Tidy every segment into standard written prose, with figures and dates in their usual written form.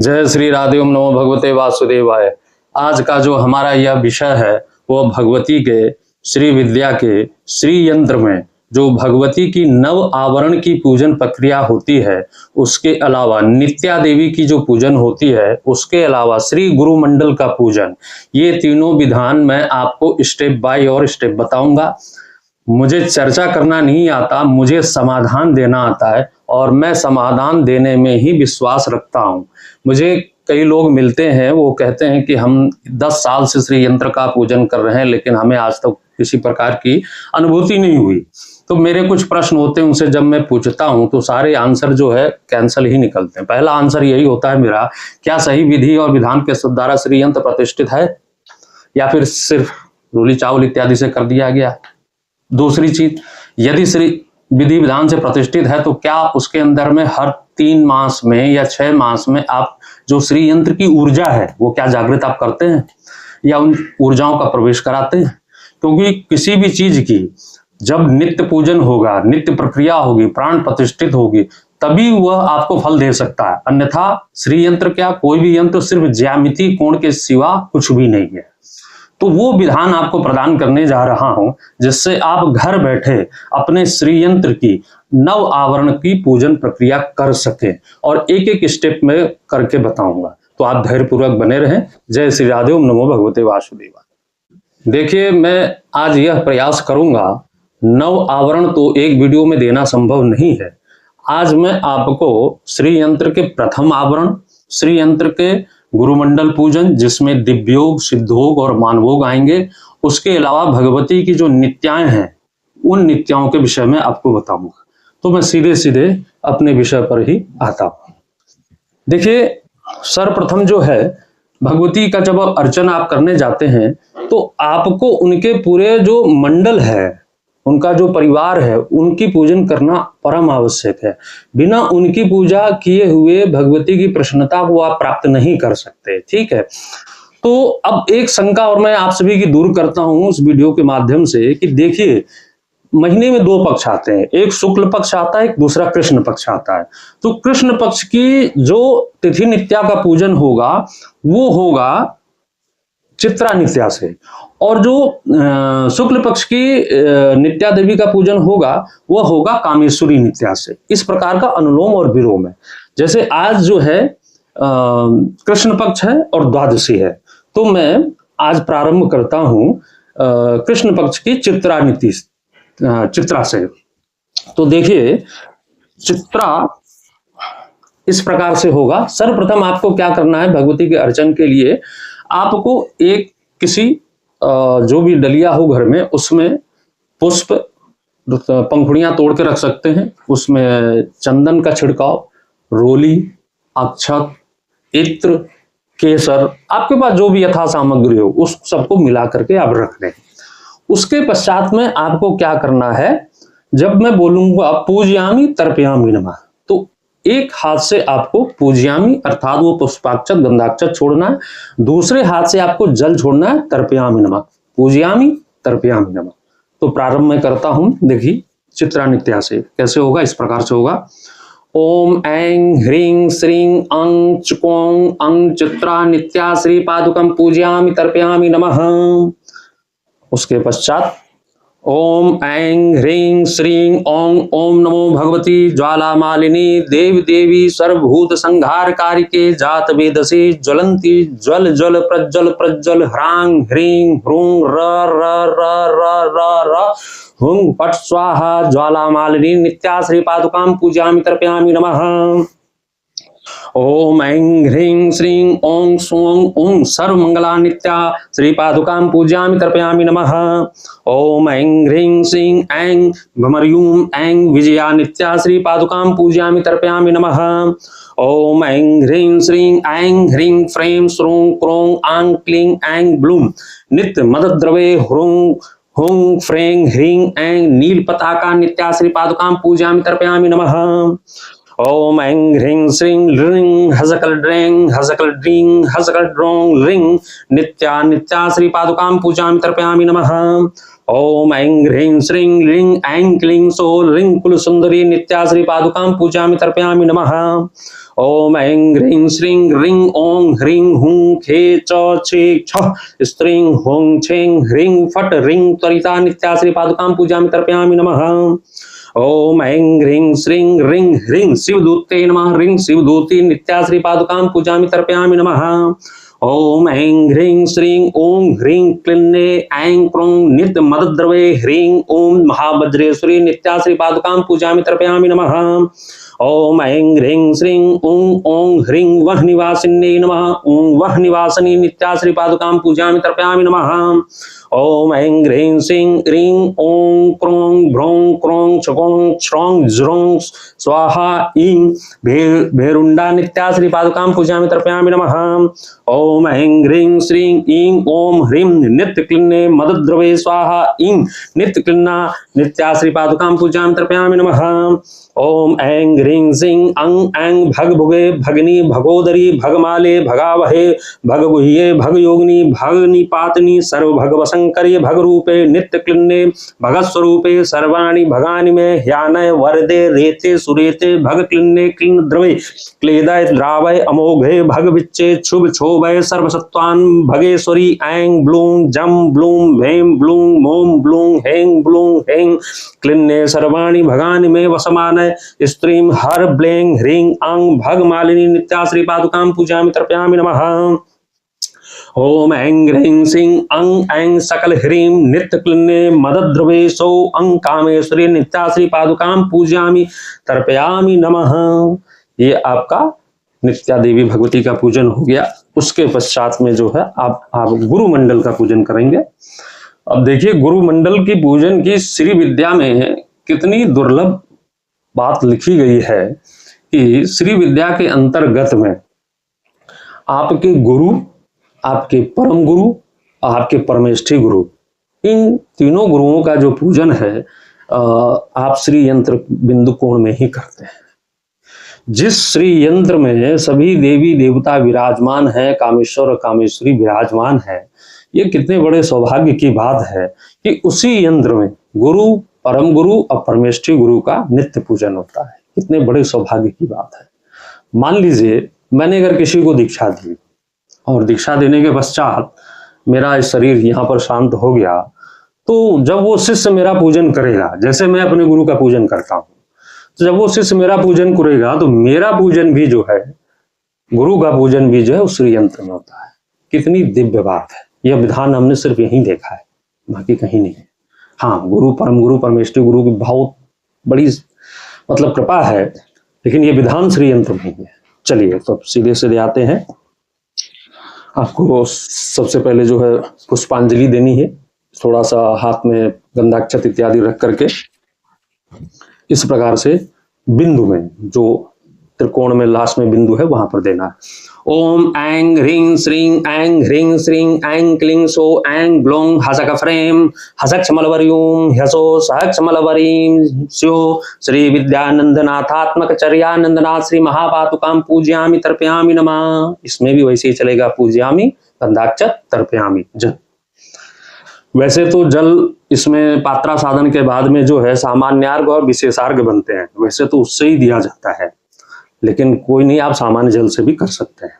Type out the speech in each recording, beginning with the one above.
जय श्री राधे, ओम नमो भगवते वासुदेवाय। आज का जो हमारा यह विषय है वो भगवती के श्री विद्या के श्री यंत्र में जो भगवती की नव आवरण की पूजन प्रक्रिया होती है, उसके अलावा नित्या देवी की जो पूजन होती है, उसके अलावा श्री गुरु मंडल का पूजन, ये तीनों विधान मैं आपको स्टेप बाय और स्टेप बताऊंगा। मुझे चर्चा करना नहीं आता, मुझे समाधान देना आता है और मैं समाधान देने में ही विश्वास रखता हूँ। मुझे कई लोग मिलते हैं, वो कहते हैं कि हम 10 साल से श्री यंत्र का पूजन कर रहे हैं, लेकिन हमें आज तक किसी प्रकार की अनुभूति नहीं हुई। तो मेरे कुछ प्रश्न होते हैं, उनसे जब मैं पूछता हूँ तो सारे आंसर जो है कैंसल ही निकलते हैं। पहला आंसर यही होता है मेरा, क्या सही विधि और विधान के द्वारा श्री यंत्र प्रतिष्ठित है या फिर सिर्फ रोली चावल इत्यादि से कर दिया गया। दूसरी चीज, यदि श्री विधि विधान से प्रतिष्ठित है तो क्या उसके अंदर में हर 3 मास में या 6 मास में आप जो श्री यंत्र की ऊर्जा है वो क्या जागृत आप करते हैं या उन ऊर्जाओं का प्रवेश कराते हैं? क्योंकि किसी भी चीज की जब नित्य पूजन होगा, नित्य प्रक्रिया होगी, प्राण प्रतिष्ठित होगी, तभी वह आपको फल दे सकता है। अन्यथा श्री यंत्र क्या, कोई भी यंत्र सिर्फ ज्यामिति कोण के सिवा कुछ भी नहीं है। तो वो विधान आपको प्रदान करने जा रहा हूं, जिससे आप घर बैठे अपने श्री यंत्र की नव आवरण की पूजन प्रक्रिया कर सकें और एक एक स्टेप में करके बताऊंगा। तो आप धैर्यपूर्वक बने रहें। जय श्री राधे, ओम नमो भगवते वासुदेवाय। देखिए, मैं आज यह प्रयास करूंगा, नव आवरण तो एक वीडियो में देना संभव नहीं है। आज मैं आपको श्री यंत्र के प्रथम आवरण, श्री यंत्र के गुरुमंडल पूजन जिसमें दिव्योग, सिद्धोग और मानभोग आएंगे, उसके अलावा भगवती की जो नित्याएं हैं उन नित्याओं के विषय में आपको बताऊंगा। तो मैं सीधे सीधे अपने विषय पर ही आता हूं। देखिए, सर्वप्रथम जो है भगवती का जब अर्चना आप करने जाते हैं तो आपको उनके पूरे जो मंडल है, उनका जो परिवार है, उनकी पूजन करना परम आवश्यक है। बिना उनकी पूजा किए हुए भगवती की प्रसन्नता को आप प्राप्त नहीं कर सकते। ठीक है, तो अब एक शंका और मैं आप सभी की दूर करता हूं उस वीडियो के माध्यम से कि देखिए, महीने में 2 पक्ष आते हैं, एक शुक्ल पक्ष आता है, एक दूसरा कृष्ण पक्ष आता है। तो कृष्ण पक्ष की जो तिथि नित्या का पूजन होगा वो होगा चित्रा नित्या से, और जो शुक्ल पक्ष की नित्या देवी का पूजन होगा वह होगा कामेश्वरी नित्या से। इस प्रकार का अनुलोम और विलोम है। जैसे आज जो है कृष्ण पक्ष है और द्वादशी है, तो मैं आज प्रारंभ करता हूं कृष्ण पक्ष की चित्रा से। तो देखिए, चित्रा इस प्रकार से होगा। सर्वप्रथम आपको क्या करना है, भगवती के अर्चन के लिए आपको एक किसी जो भी डलिया हो घर में, उसमें पुष्प, पंखुड़ियां तोड़ के रख सकते हैं, उसमें चंदन का छिड़काव, रोली, अक्षत, इत्र, केसर, आपके पास जो भी यथा सामग्री हो उस सबको मिला करके आप रख लें। उसके पश्चात में आपको क्या करना है, जब मैं बोलूंगा पूजयामी तर्पयामी नमः, तो एक हाथ से आपको पूजयामी अर्थात वो पुष्पाक्षत गंधाक्षत छोड़ना है, दूसरे हाथ से आपको जल छोड़ना है, तर्पयामी नमः, पूजयामी तर्पयामी नमः। तो प्रारंभ मैं करता हूं। देखिए, चित्रा नित्या से कैसे होगा, इस प्रकार से होगा। ओम ऐं ह्रीं श्रीं अं चुकों अं चित्रा नित्या श्री पादुकं पूजयामी तर्पयामी नमः। उसके पश्चात ओम ऐं ह्रीं श्रीं ओं ओम नमो भगवती ज्वाला मालिनी देव देवी सर्वभूत संहारकारिके जात वेदसी ज्वलंती ज्वल ज्वल प्रज्वल प्रज्वल ह्रां ह्रीं ह्रूं र र र र र र हुं फट स्वाहा ज्वाला मालिनी नित्या श्री पादुकां पूजयामि तर्पयामि नमः। ओम ऐं ह्रीं श्रीं ओं सों ओं सर्वमंगला नित्या श्री पादुकां पूजयामि तर्पयामि नमः। ओम ऐं ह्रीं श्रीं ऐं भमर्यूं ऐं विजया नित्या श्री पादुकां पूजयामि तर्पयामि नमः। ओम ऐं ह्रीं श्रीं ऐं ह्रीं फ्रैं श्रूं क्रों आं क्लीं ऐं ब्लूं नित्य मदद्रवे ह्रूं हुं फ्रैं ह्रीं ऐं नील पताका नित्या श्री पादुकां पूजयामि तर्पयामि नमः। ओम ऐं ह्रीं श्रीं ह्रीं हजकल ड्रें हजकल ड्रीं हजकल ड्रों लिंग नित्या नित्या श्री पादुकां पूजयामि तर्पयामि नमः। ओम ऐं ह्रीं श्रीं लिंग ऐं क्लीं सो लिंग कुल सुंदरी नित्या श्री पादुकां पूजयामि तर्पयामि नमः। ओम ऐं ह्रीं श्रीं ह्रीं ओं ह्रीं हुं खे च छे छ स्त्रीं हों छें ह्रीं फट ह्रीं त्वरिता नित्या श्री पादुकां पूजामि तर्पयामि नमः। ओम ऐं ह्रीं श्रीं ह्रीं ह्रीं शिवदूते नमः। ह्रीं शिवदूती नित्या श्री पादुकां पूजामि तर्पयामि नमः। ओम ऐं ह्रीं श्रीं ओं ह्रीं क्लिन्ने ऐं क्रों नित्य मदद्रवे ह्रीं ओम महावज्रेश्वरी नित्या श्री पादुकां पूजामि तर्पयामि नमः। ओम ऐं ह्रीं श्रीं ओं ह्रीं वह निवासिन्ये नमः। ओं वह निवासिनी नित्या श्री पादुकां पूजामि तर्पयामि नमः। ओम ऐं ह्रीं श्रीं ह्रीं ओं क्रों भ्रों क्रों छकों श्रों ज्रों स्वाहा ईं भेरुंडा नित्या श्री पादुकां पूजामि तर्पयामि नमः। ओम ऐं ह्रीं श्रीं ईं ओं ह्रीं नित्य क्लिन्ने मदद्रवे स्वाहा ईं नित्य क्लिन्ना नित्या श्री पादुकां पूजामि तर्पयामि नमः। ओम ऐं ह्रीं श्रीं ऐं भग भुगे भगनी भगोदरी भगमाले भगावहे भगगुह्ये भगयोगिनी भगनिपातनी सर्व भगवशंकरी भगरूपे नित्य क्लिन्ने भगस्वरूपे सर्वाणि भगानि में ह्यानय वरदे रेते सुरेते भग क्लिन्ने क्लिन्न द्रवे क्लेदय द्रावय अमोघे भग विच्चे शुभ क्षोभय सर्वसत्वान् भगेश्वरी ऐं ब्लूं जम ब्लूं भें ब्लूं मोम ब्लूं हें ब्लूं हें क्लिन्ने सर्वाणि भगानि में वसमानय स्त्रीं हर ब्लें ह्रीं आं भग मालिनी नित्या श्री पादुकां पूजामि तर्पयामि नमः। ओम ऐं ह्रीं श्रीं ऐं सकल ह्रीं नित्य क्लिन्ने मदद्रवे सौ कामेश्वरी नित्या श्री पादुकां पूजामि तर्पयामि नमः। ये आपका नित्या देवी भगवती का पूजन हो गया। उसके पश्चात में जो है आप गुरु मंडल का पूजन करेंगे। अब देखिए गुरु मंडल की पूजन की श्री विद्या में कितनी दुर्लभ बात लिखी गई है कि श्री विद्या के अंतर्गत में आपके गुरु, आपके परम गुरु, आपके परमेष्ठी गुरु, इन तीनों गुरुओं का जो पूजन है आप श्री यंत्र बिंदु कोण में ही करते हैं। जिस श्री यंत्र में सभी देवी देवता विराजमान है, कामेश्वर और कामेश्वरी विराजमान है, ये कितने बड़े सौभाग्य की बात है कि उसी यंत्र में गुरु, परम गुरु और परमेष्ठी गुरु का नित्य पूजन होता है। कितने बड़े सौभाग्य की बात है। मान लीजिए मैंने अगर किसी को दीक्षा दी और दीक्षा देने के पश्चात मेरा शरीर यहाँ पर शांत हो गया, तो जब वो शिष्य मेरा पूजन करेगा, जैसे मैं अपने गुरु का पूजन करता हूँ, तो जब वो शिष्य मेरा पूजन करेगा तो मेरा पूजन भी जो है, गुरु का पूजन भी जो है उस श्री यंत्र में होता है। कितनी दिव्य बात है। यह विधान हमने सिर्फ यहीं देखा है, बाकी कहीं नहीं है। हाँ, गुरु, परम गुरु, परमेष्ठी गुरु की बहुत बड़ी मतलब कृपा है, लेकिन ये विधान श्री यंत्र में है। चलिए तो सीधे सीधे आते हैं। आपको सबसे पहले जो है पुष्पांजलि देनी है। थोड़ा सा हाथ में गंधाक्षत इत्यादि रख करके इस प्रकार से बिंदु में, जो त्रिकोण में लास्ट में बिंदु है वहां पर देना है। ओम ऐं ह्रीं श्रीं ऐं ह्रीं श्रीं ऐं क्लीं सो ऐं ग्लौं हसक फ्रें हसक्षमलवर्यूं ह्यसो सहक्षमलवरीं स्यो श्री विद्यानंदनाथात्मक चर्यानंदनाथ श्री महापातुकां पूजयामि तर्पयामि नमः। इसमें भी वैसे ही चलेगा, पूजयामि गंधाक्षत तर्पयामि जल। वैसे तो जल इसमें पात्रा साधन के बाद में जो है सामान्यार्घ और विशेषार्घ बनते हैं, वैसे तो उससे ही दिया जाता है, लेकिन कोई नहीं, आप सामान्य जल से भी कर सकते हैं।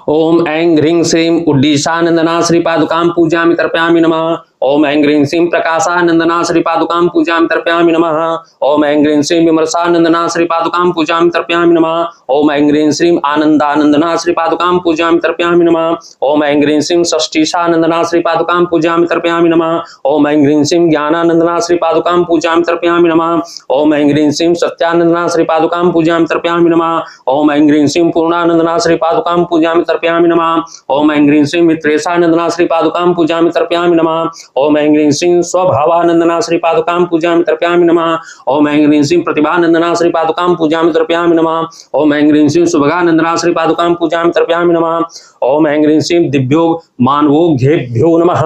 ओम ऐं ह्रीं श्रीं उड्डीसानंदना श्री पादुकां पूजयामि तर्पयामि नमः। ओम ऐं ह्रीं श्रीं प्रकाशानंदना श्री पादुकां पूजयामि तर्पयामि नमः। ओम ऐं ह्रीं श्रीं विमर्शानंदना श्री पादुकां पूजयामि तर्पयामि नमः। ओम ऐं ह्रीं श्रीं आनंदानंदना श्री पादुकां पूजयामि तर्पयामि नमः। ओम ऐं ह्रीं श्रीं षष्ठीशानंदना श्री पादुकां पूजयामि तर्पयामि नमः। ओम ऐं ह्रीं श्रीं ज्ञानानंदना श्री पादुकां पूजयामि तर्पयामि नमः। ओम ऐं ह्रीं श्रीं सत्यानंदना श्री पादुकां पूजयामि तर्पयामि नमः। ओम ऐं ह्रीं श्रीं पूर्णानंदना श्री पादुकां पूजयामि तर्पयामि नमः। ओम ऐं ह्रीं श्रीं मित्रेशानंदना श्री पादुकां पूजयामि तर्पयामि नमः। ओम ऐं ह्रीं श्रीं स्वभावानंदना श्री पादुकां पूजयामि तर्पयामि नमः। ओम ऐं ह्रीं श्रीं प्रतिभानंदना श्री पादुकां पूजयामि तर्पयामि नमः। ओम ऐं ह्रीं श्रीं सुभगानंदना श्री पादुकां पूजयामि तर्पयामि नमः। ओम ऐं ह्रीं श्रीं दिव्यो मानवो घेभ्यो नमः।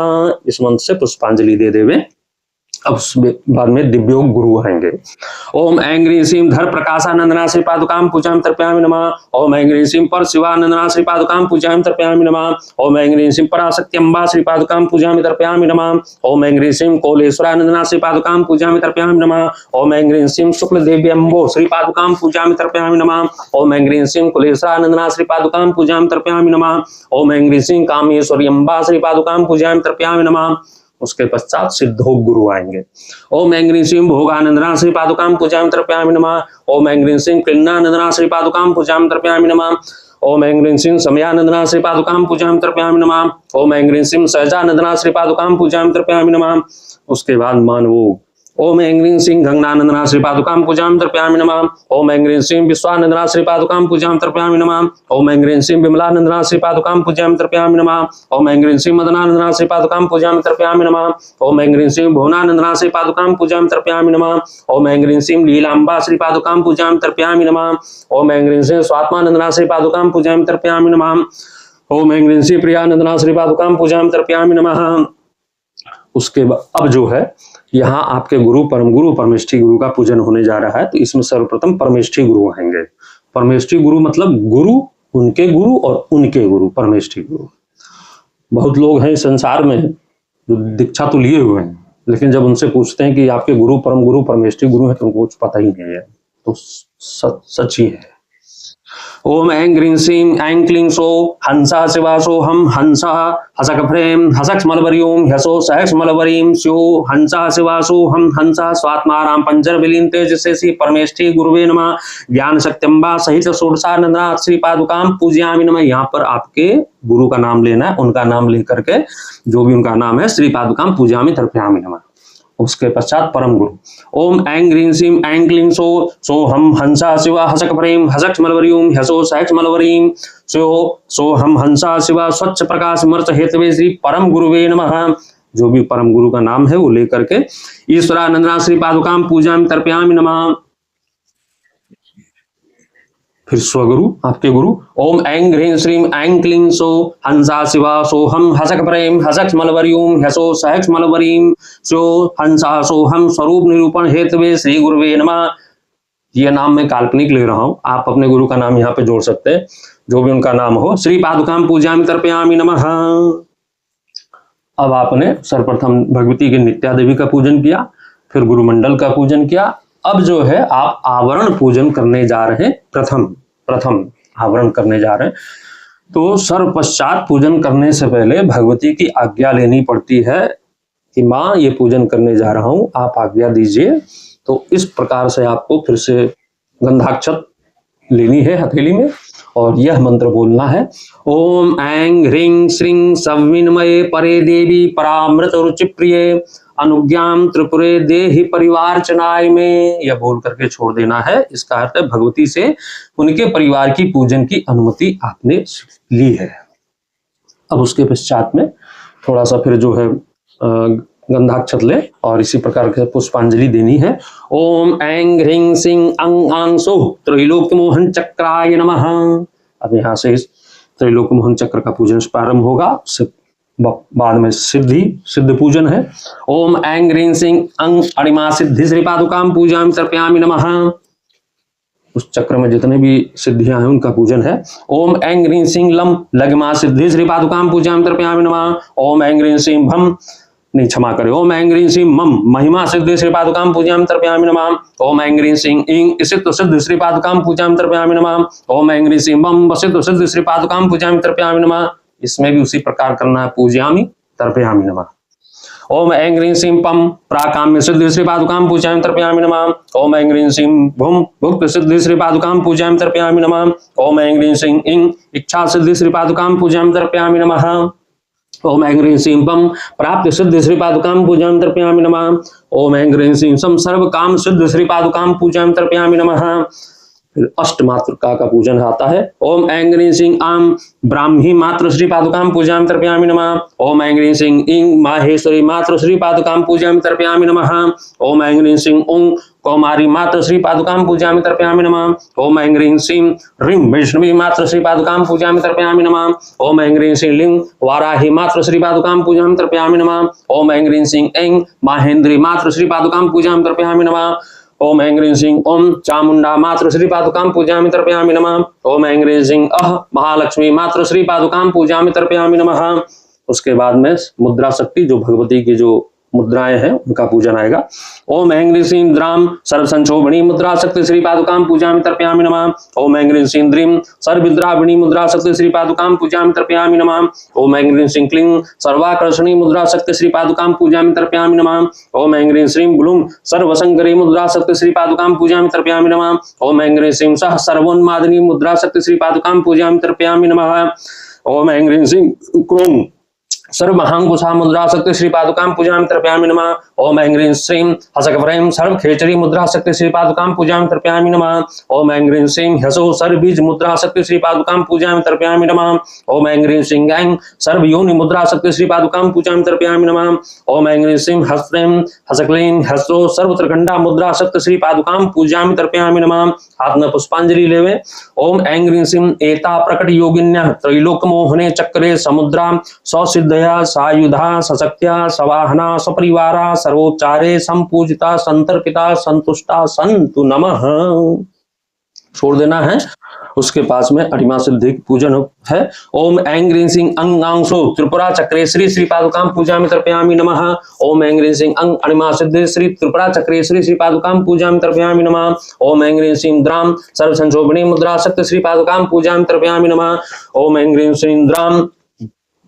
इस मंत्र से पुष्पांजलि दे देवे। अब उसके बाद में दिव्योग गुरु आएंगे। ओम ऐं ह्रीं श्रीं धर प्रकाशानंदना श्री पादुकां पूजां तर्पयामि नमः। ओम ऐं ह्रीं श्रीं पर शिवानंदना श्री पादुकां पूजां तर्पयामि नमः। ओम ऐं ह्रीं श्रीं पराशक्ति अम्बा श्री पादुकां पूजां तर्पयामि नमः। ओम ऐं ह्रीं श्रीं कोलेश्वरानंदना श्री पादुकां पूजां तर्पयामि नमः। ओम ऐं ह्रीं श्रीं शुक्ल देवी अम्बो श्री पादुकां पूजां तर्पयामि नमः। ओम ऐं ह्रीं श्रीं कुलेश्वरानंदना श्री पादुकां पूजां तर्पयामि नमः। ओम ऐं ह्रीं श्रीं कामेश्वरी अम्बा श्री पादुकां पूजां तर्पयामि नमः। उसके पश्चात सिद्धोग गुरु आएंगे। ओम ऐं ह्रीं श्रीं भोगानंदना श्री पादुकां पूजां तर्पयामि नमः। ओम ऐं ह्रीं श्रीं क्लिन्नानंदना श्री पादुकां पूजां तर्पयामि नमः। ओम ऐं ह्रीं श्रीं समयानंदना श्री पादुकां पूजां तर्पयामि नमः। ओम ऐं ह्रीं श्रीं सहजानंदना श्री पादुकां पूजां तर्पयामि नमः। उसके बाद मानवो ओम ऐं ह्रीं श्रीं गंगानंदना श्री पादुकां पूजां तर्पयामि नमः। ओम ऐं ह्रीं श्रीं विश्वानंदना श्री पादुकां पूजां तर्पयामि नमः। ओम ऐं ह्रीं श्रीं विमलानंदना श्री पादुकां पूजां तर्पयामि नमः। ओम ऐं ह्रीं श्रीं मदनानंदना श्री पादुकां पूजां तर्पयामि नमः। ओम ऐं ह्रीं श्रीं भुवनानंदना श्री पादुकां पूजां तर्पयामि नमः। ओम ऐं ह्रीं श्रीं लीलांबा श्री पादुकां पूजां तर्पयामि नमः। ओम ऐं ह्रीं श्रीं स्वात्मानंदना श्री पादुकां पूजां तर्पयामि नमः। ओम ऐं ह्रीं श्रीं प्रियानंदना श्री पादुकां पूजां तर्पयामि नमः। उसके बाद अब जो है यहाँ आपके गुरु परम गुरु परमेष्ठी गुरु का पूजन होने जा रहा है। तो इसमें सर्वप्रथम परमेष्ठी गुरु आएंगे। परमेष्ठी गुरु मतलब गुरु, उनके गुरु और उनके गुरु, परमेष्ठी गुरु। बहुत लोग हैं संसार में जो दीक्षा तो लिए हुए हैं, लेकिन जब उनसे पूछते हैं कि आपके गुरु परमेष्ठी गुरु है, तो उनको कुछ पता ही नहीं है। तो सच ही है। ओम ऐं ह्रीं श्रीं ऐं क्लीं सो हंसा शिवासो हम हंसा हसक फ्रेम हसक मलवरियों ह्यसो सहस मलवरीं स्यो हंसा शिवासो हम हंसा स्वात्माराम पंजर विलीन तेज से परमेष्ठी गुरुवे नमः। ज्ञान शक्त्यंबा सहित षोडशानंदना श्री पादुकां पूजयामि नमः। यहाँ पर आपके गुरु का नाम लेना है, उनका नाम लेकर के जो भी उनका नाम है श्री पादुकां पूजयामि तर्पयामि नमः। उसके पश्चात परम गुरु ओम ऐं ह्रीं श्रीं ऐं क्लीं सो हम हंसा शिवा हसक प्रेम हसक मलवरीं ह्यसो सहस मलवरीं सो हम हंसा शिवा स्वच्छ प्रकाश मर्च हेतवे श्री परम गुरुवे नमः। जो भी परम गुरु का नाम है वो लेकर के ईश्वरानंदना श्री पादुकां पूजां तर्पयामि नमः। फिर स्वगुरु आपके गुरु ओम ऐं ह्रीं श्रीं ऐं क्लीं सो हंसा शिवा सो हम हसक प्रेम हसक मलवरीं ह्यसो सहस मलवरीं सो हंसा सो हम स्वरूप निरूपण हेतवे श्री गुरुवे नमः। ये नाम मैं काल्पनिक ले रहा हूं, आप अपने गुरु का नाम यहाँ पे जोड़ सकते हैं, जो भी उनका नाम हो। श्री पादुकां पूजामि तर्पयामि नमः। अब आपने सर्वप्रथम भगवती के नित्या देवी का पूजन किया, फिर गुरुमंडल का पूजन किया। अब जो है आप आवरण पूजन करने जा रहे हैं। प्रथम आवरण करने जा रहे हैं। तो सर्वपश्चात पूजन करने से पहले भगवती की आज्ञा लेनी पड़ती है कि माँ ये पूजन करने जा रहा हूं, आप आज्ञा दीजिए। तो इस प्रकार से आपको फिर से गंधाक्षत लेनी है हथेली में और यह मंत्र बोलना है। ओम ऐं ह्रीं श्रीं सविन्मये परे देवी परामृत रुचि प्रिय अनुज्ञाम त्रिपुरे देहि परिवारचनाय में, यह बोल करके छोड़ देना है। इसका अर्थ है भगवती से उनके परिवार की पूजन की अनुमति आपने ली है। अब उसके पश्चात में थोड़ा सा फिर जो है गंधाक्षत ले और इसी प्रकार के पुष्पांजलि देनी है। ओम ऐं ह्रीं श्रीं अं आं सौः त्रैलोक्य मोहन चक्राय नमः। अब यहाँ से इस त्रैलोक्य मोहन चक्र का पूजन प्रारंभ होगा। बाद में सिद्ध पूजन है। ओम ऐं ह्रीं श्रीं अं अणिमा सिद्धि श्री पादुकां पूजां तर्पयामि नमः। उस चक्र में जितने भी सिद्धियां हैं उनका पूजन है। ओम ऐं ह्रीं श्रीं लम लग्मा सिद्धि श्री पादुकां पूजां तर्पयामि नमः। ओम ऐं ह्रीं श्रीं भम नहीं क्षमा करें, ओम ऐं ह्रीं श्रीं मम महिमा सिद्धि श्री पादुकां पूजां तर्पयामि नमः। ओम ऐं ह्रीं श्रीं ऐं इसित सिद्धि श्री पादुकां पूजां तर्पयामि नमः। ओम ऐं ह्रीं श्रीं मम वसित सिद्धि श्री पादुकां पूजां तर्पयामि नमः। इसमें भी उसी प्रकार करना है, पूजयामि तर्पयामि नमः। ओम ऐं ह्रीं श्रीं पम प्राकाम्य सिद्धि श्री पादुकां पूजां तर्पयामि नमः। ओम ऐं ह्रीं श्रीं भुम भुक्त सिद्धि श्री पादुकां पूजां तर्पयामि नमः। ओम ऐं ह्रीं श्रीं ऐं इच्छा सिद्धि श्री पादुकां पूजां तर्पयामि नमः। ओम ऐं ह्रीं श्रीं पम प्राप्त सिद्धि श्री पादुकां पूजां तर्पयामि नमः। ओम ऐं ह्रीं श्रीं सम सर्व काम सिद्ध श्री पादुकां पूजां तर्पयामि नमः। अष्ट मातृका का पूजन आता है। ओम ऐं ह्रीं श्रीं आम ब्राह्मी मातृ श्री पादुकां पूजां तर्पयामि नमः। ओम ऐं ह्रीं श्रीं ऐं माहेश्वरी मातृ श्री पादुकां पूजां तर्पयामि नमः। ओम ऐं ह्रीं श्रीं ओं कौमारी मात्र श्री पादुकां पूजयामि तर्पयामि नमः। ओम ऐं ह्रीं श्रीं ह्रीं वैष्णवी मात्र श्री पादुकां पूजयामि तर्पयामि नमः। ओम ऐं ह्रीं श्रीं लीं वाराही मात्र श्री पादुकां पूजयामि तर्पयामि नमः। ओम ऐं ह्रीं श्रीं ऐं माहेन्द्री मात्र श्री पादुकां पूजयामि तर्पयामि नमः। ओम ऐं ह्रीं श्रीं ओम चामुंडा मात्र श्री पादुकां पूजयामि तर्पयामि नमः। ओम ऐं ह्रीं श्रीं महालक्ष्मी मात्र श्री पादुकां पूजयामि तर्पयामि नमः। उसके बाद में मुद्रा शक्ति, जो भगवती की जो मुद्राएं हैं उनका पूजन आएगा। ओम ऐं ह्रीं श्रीं द्राम सर्व संशोभनी मुद्रा शक्ति श्री पादुकां पूजयामि तर्पयामि नमः। ओम ऐं ह्रीं श्रीं द्रीं सर्वविद्राविणी मुद्रा शक्ति श्री पादुकां पूजयामि तर्पयामि नमः। ओम ऐं ह्रीं श्रीं क्लीं सर्वाकर्षणी मुद्रा शक्ति श्री पादुकां पूजयामि तर्पयामि नमः। ओम ऐं ह्रीं श्रीं ब्लूं सर्वशंकरी मुद्रा शक्ति श्री पादुकां पूजयामि तर्पयामि नमः। ओम ऐं ह्रीं श्रीं सह सर्वोन्मादिनी मुद्रा शक्ति श्री पादुकां पूजयामि तर्पयामि नमः। ओम ऐं ह्रीं श्रीं क्रों सर्व महांकुशा मुद्रा शक्ति श्री पादुकां पूजयामि तर्पयामि नमः। ओम ऐं ह्रीं श्रीं हसकफ्रें सर्व खेचरी मुद्रा शक्ति श्री पादुकां पूजयामि तर्पयामि नमः। ओम ऐं ह्रीं श्रीं ह्यसो सर्व बीज मुद्रा शक्ति श्री पादुकां पूजयामि तर्पयामि नमः। ओम ऐं ह्रीं श्रीं ऐं सर्व योनि मुद्रा शक्ति श्री पादुकां पूजयामि तर्पयामि नमः। ओम ऐं ह्रीं श्रीं हस्त्रें हसक्लीं ह्यसो सर्व त्रिखंडा मुद्रा शक्ति श्री पादुकां पूजयामि तर्पयामि नमः। हाथ में पुष्पांजलि लेवे। ओम ऐं ह्रीं श्रीं एता प्रकट योगिन्यः त्रैलोक मोहने चक्रे समुद्रा सौसिद्धया सायुधा सशक्त्या सवाहना सपरिवारा सर्वोच्चारे संपूजिता संतर्पिता संतुष्टा संतु नमः। छोड़ देना है। उसके पास में अणिमा सिद्धि पूजन है। ओम ऐं ह्रीं श्रीं अंगांशो त्रिपुरा चक्रे श्री श्री पादुकां पूजयामि तर्पयामि नमः। ओम ऐं ह्रीं श्रीं अंग अणिमा सिद्धि श्री त्रिपुरा चक्रे श्री श्री पादुकां पूजयामि तर्पयामि नमः। ओम ऐं ह्रीं श्रीं द्रां सर्व संशोभनी मुद्रा शक्ति श्री पादुकां पूजयामि तर्पयामि नमः। ओम ऐं ह्रीं श्रीं द्रां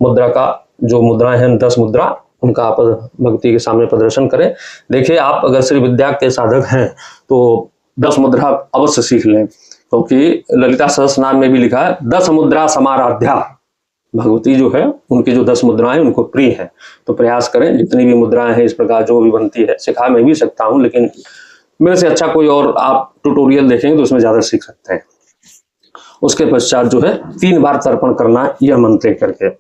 मुद्रा का जो मुद्राएं हैं 10 मुद्रा, उनका आप भक्ति के सामने प्रदर्शन करें। देखिए, आप अगर श्री विद्या के साधक हैं तो 10 मुद्रा अवश्य सीख लें, क्योंकि ललिता सहस्त्रनाम में भी लिखा है 10 मुद्रा समाराध्या। भगवती जो है उनकी जो 10 मुद्राएं उनको प्रिय है, तो प्रयास करें जितनी भी मुद्राएं हैं इस प्रकार जो भी बनती है। सिखा मैं भी सकता हूं, लेकिन मेरे से अच्छा कोई और आप ट्यूटोरियल देखेंगे तो उसमें ज्यादा सीख सकते हैं। उसके पश्चात जो है 3 बार तर्पण करना यह मंत्र करके।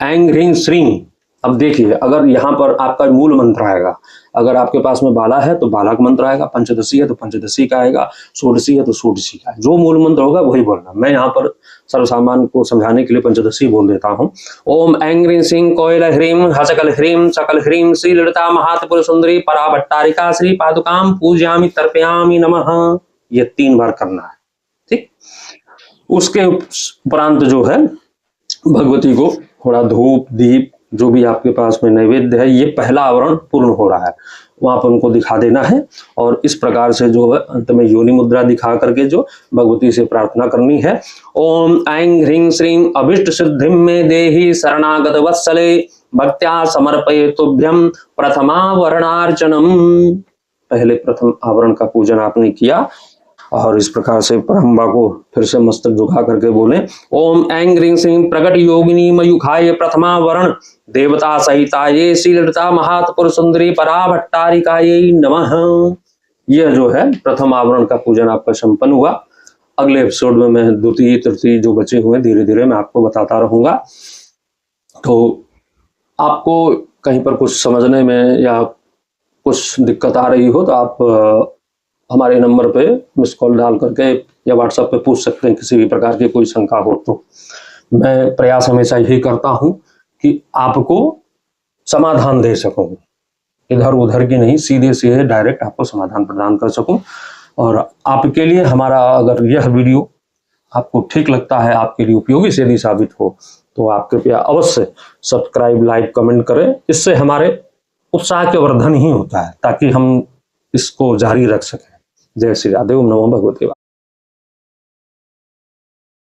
ऐं ह्रीं श्रीं। अब देखिए, अगर यहाँ पर आपका मूल मंत्र आएगा, अगर आपके पास में बाला है तो बाला का मंत्र आएगा, पंचदशी है तो पंचदशी का आएगा, षोडशी है तो षोडशी का। जो मूल मंत्र होगा वही बोलना। मैं यहाँ पर सर्वसामान्य को समझाने के लिए पंचदशी बोल देता हूँ। ओम ऐं ह्रीं श्रीं कोयल ह्रीं हसकल ह्रीं सकल ह्रीं श्री ललिता महात्पुर सुंदरी पराभट्टारिका श्री पादुकां पूजयामि तर्पयामि नमः। ये 3 बार करना है, ठीक। उसके उपरांत जो है भगवती को थोड़ा धूप दीप जो भी आपके पास में नैवेद्य है, ये पहला आवरण पूर्ण हो रहा है, वहां पर उनको दिखा देना है। और इस प्रकार से जो है अंत में योनि मुद्रा दिखा करके जो भगवती से प्रार्थना करनी है। ओम ऐं ह्रीं श्रीं अभिष्ट सिद्धिं मे देहि शरणागत वत्सले भक्त्या समर्पयेतुभ्यं प्रथमावरणार्चनम। पहले प्रथम आवरण का पूजन आपने किया और इस प्रकार से परम्बा को फिर से मस्तक झुका करके बोले। ओम ऐं ह्रीं श्रीं प्रकट योगिनी मयूखाय प्रथमावरण देवता सहिताये श्री ललिता महात्पुर सुंदरी पराभट्टारिकायै नमः। यह जो है प्रथम आवरण का पूजन आपका संपन्न हुआ। अगले एपिसोड में मैं द्वितीय तृतीय जो बचे हुए धीरे धीरे मैं आपको बताता रहूंगा। तो आपको कहीं पर कुछ समझने में या कुछ दिक्कत आ रही हो तो आप हमारे नंबर पे मिस कॉल डाल करके या व्हाट्सएप पे पूछ सकते हैं, किसी भी प्रकार की कोई शंका हो तो। मैं प्रयास हमेशा यही करता हूं कि आपको समाधान दे सकूं, इधर उधर की नहीं, सीधे सीधे डायरेक्ट आपको समाधान प्रदान कर सकूं। और आपके लिए हमारा अगर यह वीडियो आपको ठीक लगता है, आपके लिए उपयोगी यदि साबित हो, तो आप कृपया अवश्य सब्सक्राइब लाइक कमेंट करें। इससे हमारे उत्साह के वर्धन ही होता है, ताकि हम इसको जारी रख सकें। जय श्री राधे। ओम नमो भगवते।